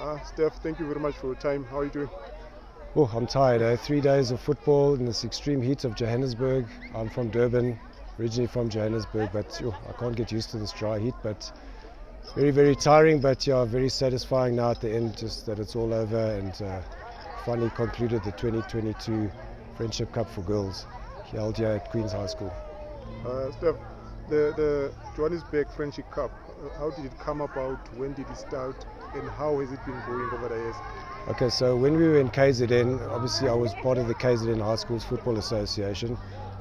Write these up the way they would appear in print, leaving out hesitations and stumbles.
Stef, thank you very much for your time. How are you doing? Oh, I'm tired. 3 days of football in this extreme heat of Johannesburg. I'm from Durban, originally from Johannesburg, but I can't get used to this dry heat. But very, very tiring, but very satisfying now at the end, just that it's all over and finally concluded the 2022 Friendship Cup for girls held here at Queen's High School. Stef, the Johannesburg Friendship Cup, how did it come about? When did it start? And how has it been going over the years? Okay, so when we were in KZN, obviously I was part of the KZN High Schools Football Association.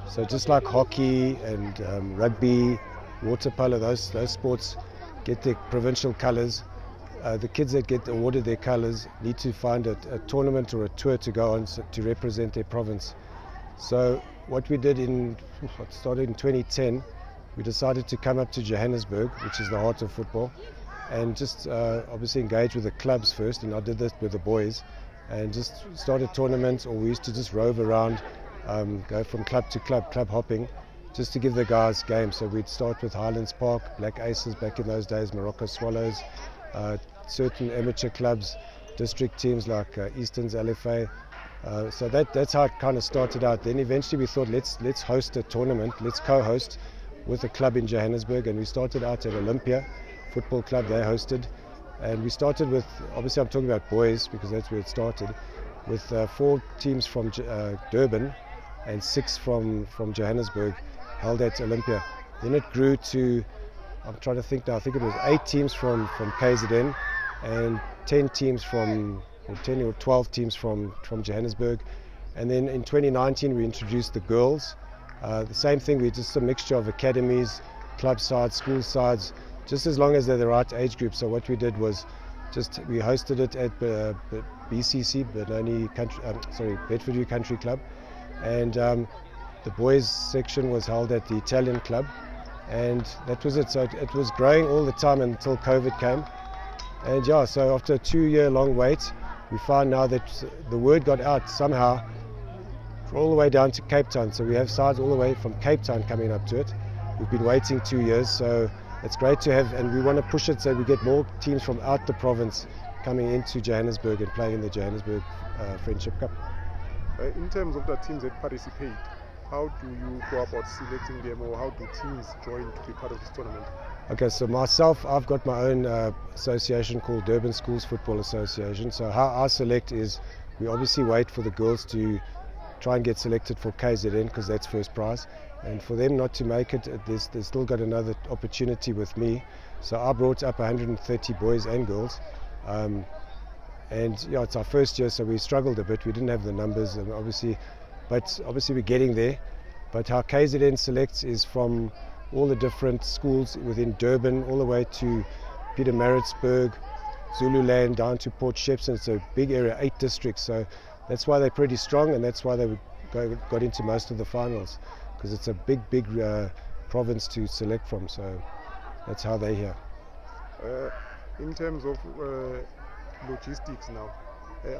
So just like hockey and rugby, water polo, those sports get their provincial colours. The kids that get awarded their colours need to find a tournament or a tour to go on to represent their province. So what we did started in 2010, we decided to come up to Johannesburg, which is the heart of football, and just obviously engage with the clubs first, and I did this with the boys, and just started tournaments, or we used to just rove around, go from club to club hopping, just to give the guys games. So we'd start with Highlands Park, Black Aces back in those days, Morocco Swallows, certain amateur clubs, district teams like Eastern's LFA. So that's how it kind of started out. Then eventually we thought, let's host a tournament, let's co-host with a club in Johannesburg, and we started out at Olympia Football Club. They hosted, and we started with, obviously I'm talking about boys because that's where it started, with 4 teams from Durban and 6 from Johannesburg held at Olympia. Then it grew to, I'm trying to think now, I think it was 8 teams from KZN and 10 teams from, or 10 or 12 teams from Johannesburg. And then in 2019 we introduced the girls. The same thing, we're just a mixture of academies, club sides, school sides, just as long as they're the right age group. So what we did was we hosted it at BCC, Bedfordview Country Club, and the boys section was held at the Italian club, and that was it. So it was growing all the time until COVID came, and so after a 2-year long wait, we found now that the word got out somehow all the way down to Cape Town. So we have sides all the way from Cape Town coming up to it. We've been waiting 2 years, so it's great to have, and we want to push it so we get more teams from out the province coming into Johannesburg and playing in the Johannesburg Friendship Cup. In terms of the teams that participate, how do you go about selecting them, or how do teams join to be part of this tournament? Okay, so myself, I've got my own association called Durban Schools Football Association. So how I select is, we obviously wait for the girls to try and get selected for KZN because that's first prize, and for them not to make it, there's still got another opportunity with me. So I brought up 130 boys and girls, and it's our first year, so we struggled a bit. We didn't have the numbers, and obviously we're getting there. But how KZN selects is from all the different schools within Durban, all the way to Pietermaritzburg, Zululand, down to Port Shepstone. It's a big area, 8 districts, so that's why they're pretty strong, and that's why they got into most of the finals, because it's a big province to select from. So that's how they're here. In terms of logistics now,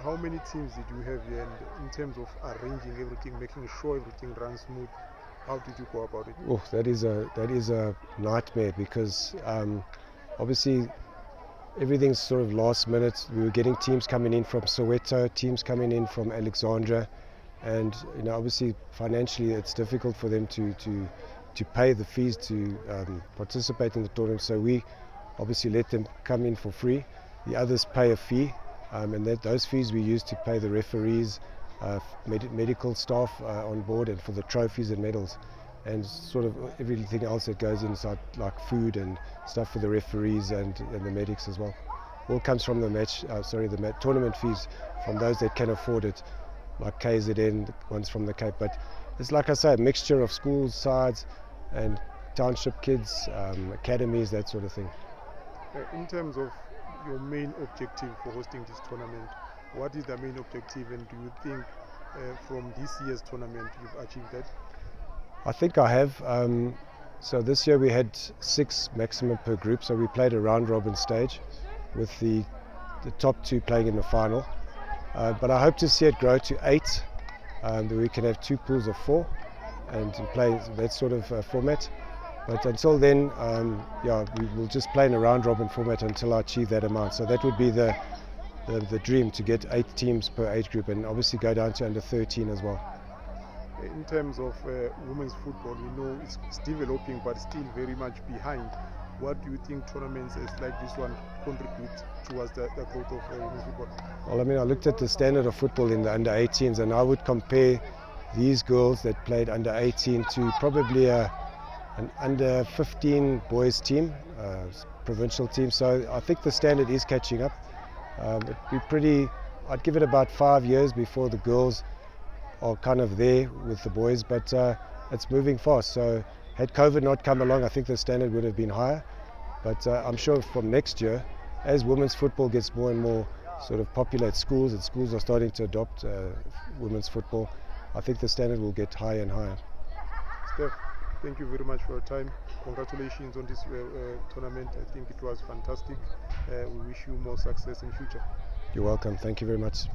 how many teams did you have here, and in terms of arranging everything, making sure everything runs smooth, how did you go about it? Oh, that is a nightmare, because obviously everything's sort of last minute. We were getting teams coming in from Soweto, teams coming in from Alexandra, and obviously financially it's difficult for them to pay the fees to participate in the tournament. So we obviously let them come in for free. The others pay a fee, and those fees we use to pay the referees, medical staff on board, and for the trophies and medals, and sort of everything else that goes inside, like food and stuff for the referees and the medics as well. All comes from the tournament fees from those that can afford it, like KZN, the ones from the Cape. But it's, like I say, a mixture of school sides and township kids, academies, that sort of thing. In terms of your main objective for hosting this tournament, what is the main objective, and do you think from this year's tournament you've achieved that? I think I have. So this year we had 6 maximum per group, so we played a round robin stage with the top 2 playing in the final. But I hope to see it grow to 8, that we can have 2 pools of 4 and play that sort of format. But until then, we will just play in a round robin format until I achieve that amount. So that would be the the dream to get 8 teams per age group, and obviously go down to under 13 as well. In terms of women's football, we know it's developing but still very much behind. What do you think tournaments like this one contribute towards the growth of women's football? Well, I mean, I looked at the standard of football in the under 18s, and I would compare these girls that played under 18 to probably an under 15 boys team, provincial team. So I think the standard is catching up. I'd give it about 5 years before the girls are kind of there with the boys, but it's moving fast. So had COVID not come along, I think the standard would have been higher. But I'm sure from next year, as women's football gets more and more sort of popular at schools, and schools are starting to adopt women's football, I think the standard will get higher and higher. Stef, thank you very much for your time. Congratulations on this tournament. I think it was fantastic. We wish you more success in future. You're welcome. Thank you very much.